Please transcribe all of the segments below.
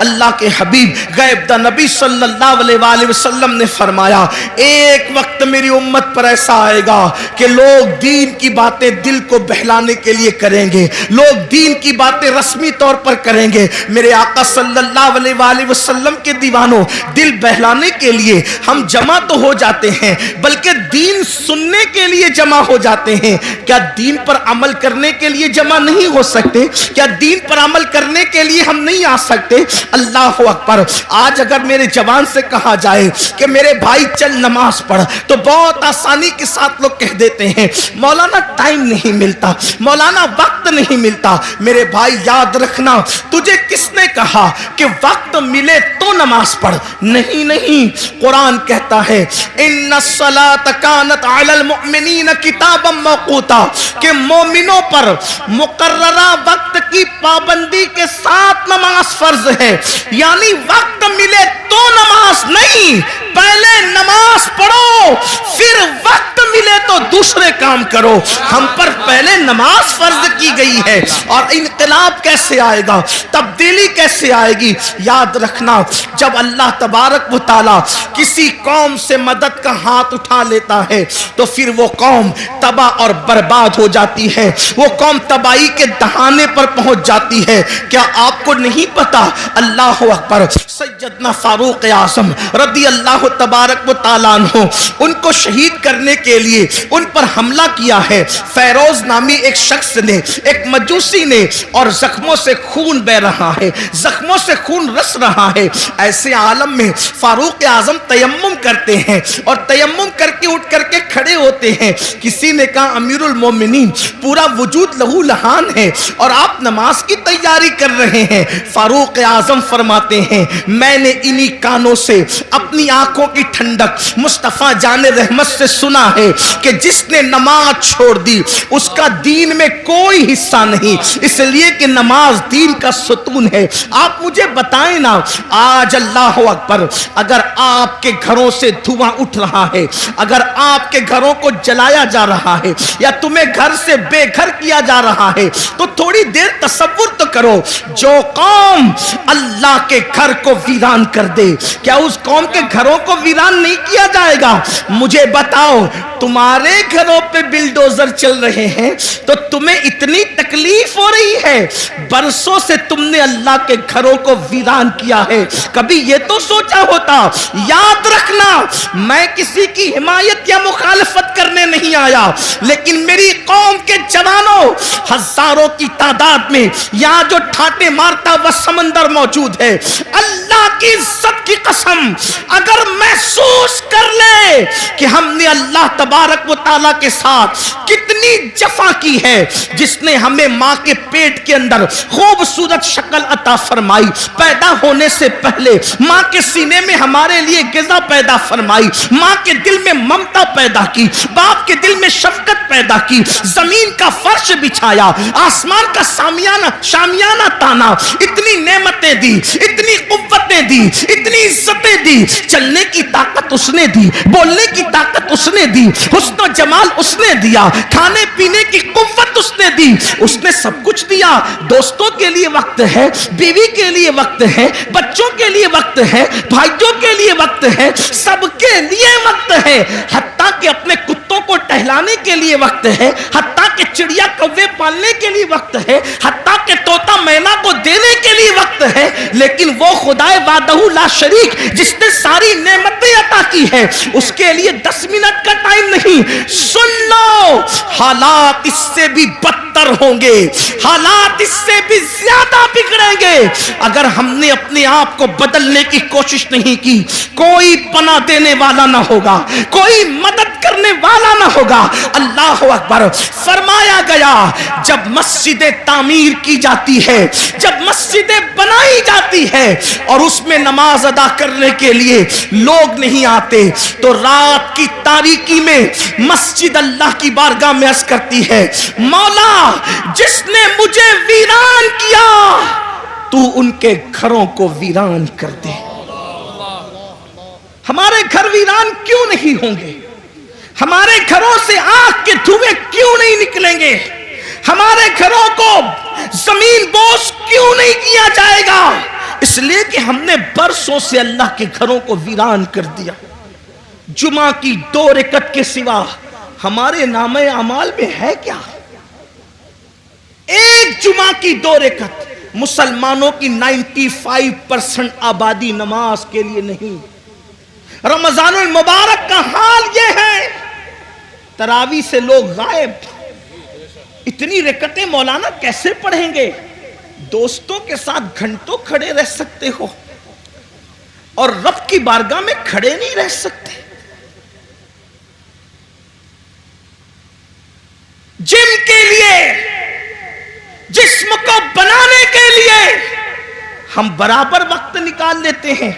اللہ کے حبیب غیب دا نبی صلی اللہ علیہ وسلم نے فرمایا ایک وقت میری امت پر ایسا آئے گا کہ لوگ دین کی باتیں دل کو بہلانے کے لیے کریں گے، لوگ دین کی باتیں رسمی طور پر کریں گے۔ میرے آقا صلی اللہ علیہ وسلم کے دیوانوں، دل بہلانے کے لیے ہم جمع تو ہو جاتے ہیں بلکہ دین سننے کے لیے جمع ہو جاتے ہیں، کیا دین پر عمل کرنے کے لیے جمع نہیں ہو سکتے؟ کیا دین پر عمل کرنے کے لیے ہم نہیں آ سکتے؟ اللہ اکبر۔ آج اگر میرے جوان سے کہا جائے کہ میرے بھائی چل نماز پڑھ تو بہت آسانی کے ساتھ لوگ کہہ دیتے ہیں مولانا ٹائم نہیں ملتا، مولانا وقت نہیں ملتا۔ میرے بھائی یاد رکھنا، تجھے کس نے کہا کہ وقت ملے تو نماز پڑھ؟ نہیں نہیں، قرآن کہتا ہے ان الصلاۃ کانت علی المؤمنین کتابا موقوتا، کہ مومنوں پر مقررہ وقت کی پابندی کے ساتھ نماز فرض ہے، یعنی وقت ملے تو نماز نہیں، پہلے نماز پڑھو پھر وقت ملے تو دوسرے کام کرو۔ ہم پر پہلے نماز فرض کی گئی ہے، اور انقلاب کیسے آئے گا، تبدیلی کیسے آئے گی؟ یاد رکھنا، جب اللہ تبارک و تعالی کسی قوم سے مدد کا ہاتھ اٹھا لیتا ہے تو پھر وہ قوم تباہ اور برباد ہو جاتی ہے، وہ قوم تباہی کے دہانے پر پہنچ جاتی ہے۔ کیا آپ کو نہیں پتا؟ اللہ اکبر۔ سیدنا فاروق اعظم رضی اللہ تبارک و تعالیٰ عنہ، ان کو شہید کرنے کے لیے ان پر حملہ کیا ہے فیروز نامی ایک شخص نے، ایک مجوسی نے، اور زخموں سے خون بہ رہا ہے، زخموں سے خون رس رہا ہے۔ ایسے عالم میں فاروق اعظم تیمم کرتے ہیں اور تیمم کر کے اٹھ کر کے کھڑے ہوتے ہیں۔ کسی نے کہا امیر المومنین پورا وجود لہو لہان ہے اور آپ نماز کی تیاری کر رہے ہیں۔ فاروق اعظم فرماتے ہیں میں نے انہی کانوں سے اپنی آنکھوں کی ٹھنڈک مصطفیٰ جان رحمت سے سنا ہے کہ جس نے نماز چھوڑ دی اس کا دین میں کوئی حصہ نہیں، اس لیے کہ نماز دین کا ستون ہے۔ آپ مجھے بتائیں نا، آج اللہ اکبر، اگر آپ کے گھروں سے دھواں اٹھ رہا ہے، اگر آپ کے گھروں کو جلایا جا رہا ہے یا تمہیں گھر سے بے گھر کیا جا رہا ہے تو تھوڑی دیر تصور تو کرو، جو قوم اللہ کے گھر کو ویران کر دے کیا اس قوم کے گھروں کو ویران نہیں کیا جائے گا؟ مجھے بتاؤ، تمہارے گھروں پہ بلڈوزر چل رہے ہیں تو تمہیں اتنی تکلیف ہو رہی ہے، برسوں سے تم نے اللہ کے گھروں کو ویران کیا ہے، کبھی یہ تو سوچا ہوتا؟ یاد رکھنا، میں کسی کی حمایت یا مخالفت کرنے نہیں آیا، لیکن میری قوم کے جوانوں ہزاروں کی تعداد میں یہاں جو ٹھاٹے مارتا وہ سمندر موجود ہے، اللہ کی عزت کی قسم اگر محسوس کر لے کہ ہم نے اللہ تبارک و تعالیٰ کے ساتھ کتنی جفا کی ہے، جس نے ہمیں ماں کے پیٹ کے اندر خوبصورت شکل عطا فرمائی، پیدا ہونے سے پہلے ماں کے سینے میں ہمارے لیے غذا پیدا فرمائی، ماں کے دل میں ممتا پیدا کی، باپ کے دل میں شفقت پیدا کی، زمین کا فرش بچھایا، آسمان کا شامیانہ تانا، اتنی نعمتیں دی، اتنی قوتیں دی، اتنی عزتیں دی، چلنے کی طاقت اس نے دی، بولنے کی طاقت اس نے دی، حسن و جمال اس نے دیا، کھانے پینے کی قوت اس نے دی، اس نے سب کچھ دیا۔ دوستوں کے لیے وقت ہے، بیوی کے لیے وقت ہے، بچوں کے لیے وقت ہے، بھائیوں کے لیے وقت ہے، سب کے لیے وقت ہے، حتیٰ کہ اپنے کتوں کو ٹہلانے کے لیے وقت ہے، حتیٰ کہ چڑیا کوے پالنے کے لیے وقت ہے، حتیٰ کہ طوطا مینا کو دینے کے لیے وقت ہے، لیکن وہ خدائے وحدہ لا شریک جس نے ساری نعمتیں عطا کی ہے اس کے لیے 10 منٹ کا ٹائم نہیں۔ سن لو، حالات اس سے بھی بدتر ہوں گے، حالات اس سے بھی زیادہ بگڑیں گے اگر ہم نے اپنے آپ کو بدلنے کی کوشش نہیں کی۔ کوئی پناہ دینے والا نہ ہوگا، کوئی مدد کرنے والا نہ ہوگا۔ اللہ اکبر۔ فرمایا گیا جب مسجدیں تعمیر کی جاتی ہے، جب مسجدیں بنائی جاتی ہے اور اس میں نماز ادا کرنے کے لیے لوگ نہیں آتے تو رات کی تاریکی میں مسجد اللہ کی بارگاہ میں عرض کرتی ہے مولا جس نے مجھے ویران کیا تو ان کے گھروں کو ویران کر دے۔ ہمارے گھر ویران کیوں نہیں ہوں گے؟ ہمارے گھروں سے آگ کے دھوئیں کیوں نہیں نکلیں گے؟ ہمارے گھروں کو زمین بوس کیوں نہیں کیا جائے گا؟ اس لیے کہ ہم نے برسوں سے اللہ کے گھروں کو ویران کر دیا. جمعہ کی 2 رکعت کے سوا ہمارے نامہ اعمال میں ہے کیا؟ ایک جمعہ کی 2 رکعت. مسلمانوں کی 95% آبادی نماز کے لیے نہیں. رمضان المبارک کا حال یہ ہے، تراویح سے لوگ غائب. اتنی رکعتیں مولانا کیسے پڑھیں گے؟ دوستوں کے ساتھ گھنٹوں کھڑے رہ سکتے ہو اور رب کی بارگاہ میں کھڑے نہیں رہ سکتے. جم کے لیے، جسم کو بنانے کے لیے ہم برابر وقت نکال لیتے ہیں.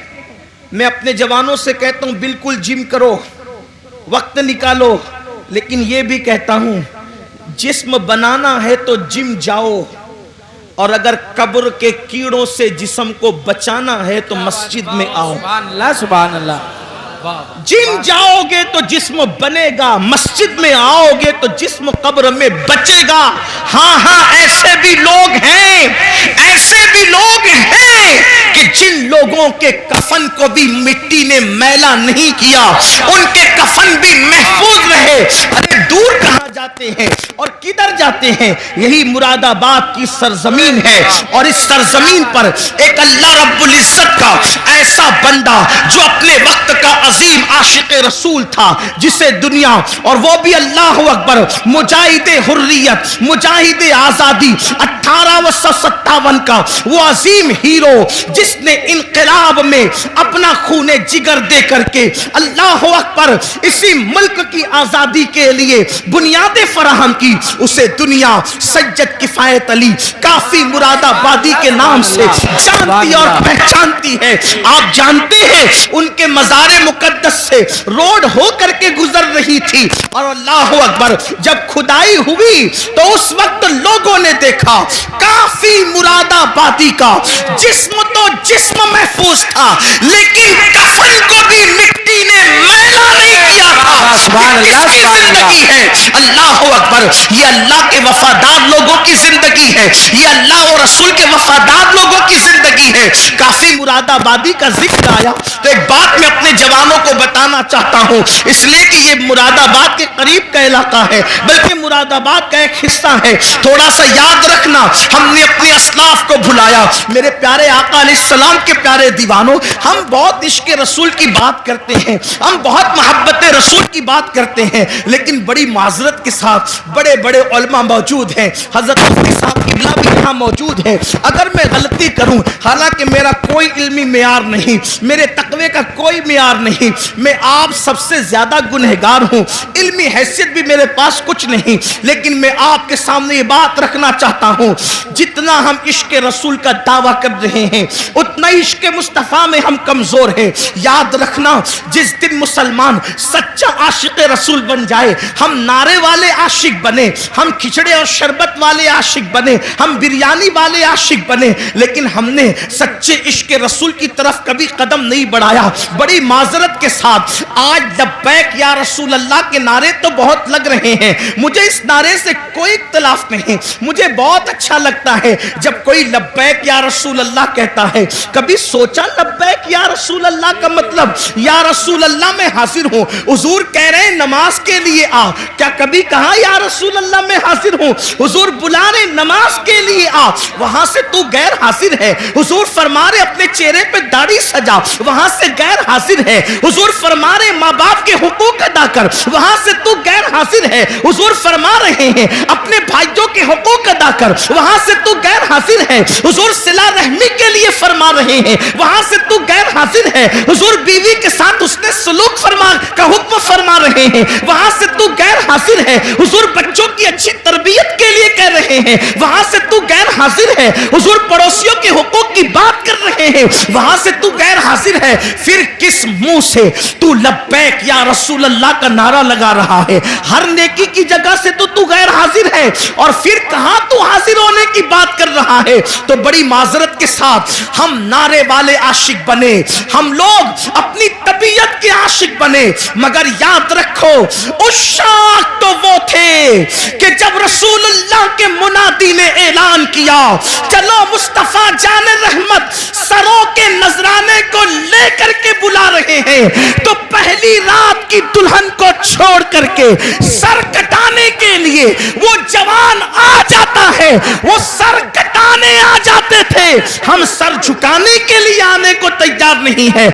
میں اپنے جوانوں سے کہتا ہوں بالکل جم کرو، وقت نکالو، لیکن یہ بھی کہتا ہوں جسم بنانا ہے تو جم جاؤ، اور اگر قبر کے کیڑوں سے جسم کو بچانا ہے تو مسجد میں آؤ. سبحان اللہ سبحان اللہ. جم جاؤ گے تو جسم بنے گا، مسجد میں آؤ گے تو جسم قبر میں بچے گا. ہاں ہاں ایسے بھی لوگ ہیں، ایسے بھی لوگ ہیں کہ جن لوگوں کے کفن کو بھی مٹی نے میلا نہیں کیا، ان کے کفن بھی محفوظ رہے. ارے دور کہاں جاتے ہیں اور کدھر جاتے ہیں؟ یہی مراد آباد کی سرزمین ہے، اور اس سرزمین پر ایک اللہ رب العزت کا ایسا بندہ جو اپنے وقت کا عظیم عاشق رسول تھا، جسے دنیا، اور وہ بھی اللہ اکبر، مجاہد حریت، مجاہد آزادی، 1857 کا وہ عظیم ہیرو جس نے انقلاب میں اپنا خون جگر دے کر کے اللہ اکبر اسی ملک کی آزادی کے لیے بنیادیں فراہم کی، اسے دنیا سید کفایت علی کافی مراد آبادی کے نام سے جانتی اور پہچانتی ہے. آپ جانتے ہیں ان کے مزار مقدس سے روڈ ہو کر کے گزر رہی تھی، اور اللہ اکبر جب کھدائی ہوئی تو اس وقت لوگوں نے دیکھا کافی مراد آبادی کا جسم تو جسم محفوظ تھا، لیکن کفن کو بھی مٹی نے میلا نہیں کیا تھا. کس کی زندگی ہے؟ اللہ اکبر، یہ اللہ کے وفادار لوگوں کی زندگی ہے، یہ اللہ اور رسول کے وفادار لوگوں کی زندگی ہے. کافی مراد آبادی کا ذکر آیا تو ایک بات میں اپنے جوانوں کو بتانا چاہتا ہوں، اس لیے کہ یہ مراد آباد کے قریب کا علاقہ ہے، بلکہ مراد آباد کا ایک حصہ ہے. تھوڑا سا یاد رکھنا، ہم نے اپنے اسلاف کو بھلایا. میرے پیارے آقا علیہ السلام کے پیارے دیوانوں، ہم بہت عشق رسول کی بات کرتے ہیں، ہم بہت محبت رسول کی بات کرتے ہیں، لیکن بڑی معذرت کے ساتھ بڑے بڑے علماء موجود ہیں. حضرت مفتی صاحب قبلہ بھی یہاں موجود ہے. اگر میں غلطی کروں، حالانکہ میرا کوئی علمی معیار نہیں، میرے تقوی کا کوئی معیار نہیں، میں آپ سب سے زیادہ گنہگار ہوں، علمی حیثیت بھی میرے پاس کچھ نہیں، لیکن میں آپ کے سامنے یہ بات رکھنا چاہتا ہوں، جتنا ہم عشق رسول کا دعویٰ کر رہے ہیں اتنا عشق مصطفیٰ میں ہم کمزور ہیں. یاد رکھنا، جس دن مسلمان سچا عاشق رسول بن جائے، ہم نعرے والے عاشق بنے، ہم کھچڑے اور شربت والے عاشق بنے، ہم بریانی والے عاشق بنے، لیکن ہم نے سچے عشق رسول کی طرف کبھی قدم نہیں بڑھایا. بڑی معذرت کے ساتھ آج لبیک یا رسول اللہ کے نعرے تو بہت لگ رہے ہیں، مجھے اس نعرے سے کوئی اختلاف نہیں، مجھے بہت اچھا لگتا ہے جب کوئی لبیک یا رسول اللہ کہتا ہے. کبھی سوچا لبیک یا رسول اللہ کا مطلب یا رسول اللہ میں حاضر ہوں؟ حضور کہہ رہے ہیں نماز کے لیے آ، کیا کبھی کہا یا رسول اللہ میں حاضر ہوں؟ حضور بلا رہے نماز کے لیے آ، وہاں سے تو غیر حاضر ہے. حضور فرما رہے اپنے چہرے پہ داڑھی سجا، وہاں سے غیر حاضر ہے. حضور فرما رہے ماں باپ کے حقوق ادا کر، وہاں سے تو غیر حاضر ہے. حضور فرما رہے ہیں اپنے بھائیوں کے حقوق ادا کر، وہاں سے تو غیر حاضر ہے. حضور صلہ رحمی کے لیے فرما رہے ہیں، وہاں سے تو غیر حاضر ہے. حضور بیوی کے ساتھ اس نے سلوک فرما کا حکم فرما رہے ہیں، وہاں سے تو غیر حاضر ہے. حضور بچوں کی اچھی تربیت کے لیے کہہ رہے ہیں، وہاں سے تو غیر حاضر ہے. حضور پڑوسیوں کے حقوق کی بات کر رہے ہیں، وہاں سے تو غیر حاضر ہے. پھر کس منہ سے تو لبیک یا رسول اللہ کا نعرہ لگا رہا ہے؟ ہر نیکی کی جگہ سے تو غیر حاضر ہے، اور پھر کہاں تو حاضر ہونے کی بات کر رہا ہے؟ تو بڑی معذرت کے ساتھ ہم نعرے والے عاشق بنے، ہم لوگ اپنی طبیعت کے عاشق بنے، مگر یاد رکھو عشاق تو وہ تھے کہ جب رسول اللہ کے منادی نے اعلان کیا چلو مصطفیٰ جان رحمت سروں کے نذرانے کو لے کر کے بلا رہے ہیں، تو پہلی رات کی دلہن کو چھوڑ کر کے سر کٹانے کے لیے وہ جوان آ جاتا ہے، وہ سر کٹانے آ جاتے تھے، ہم سر جھکانے کے لیے آنے کو تیار نہیں ہے۔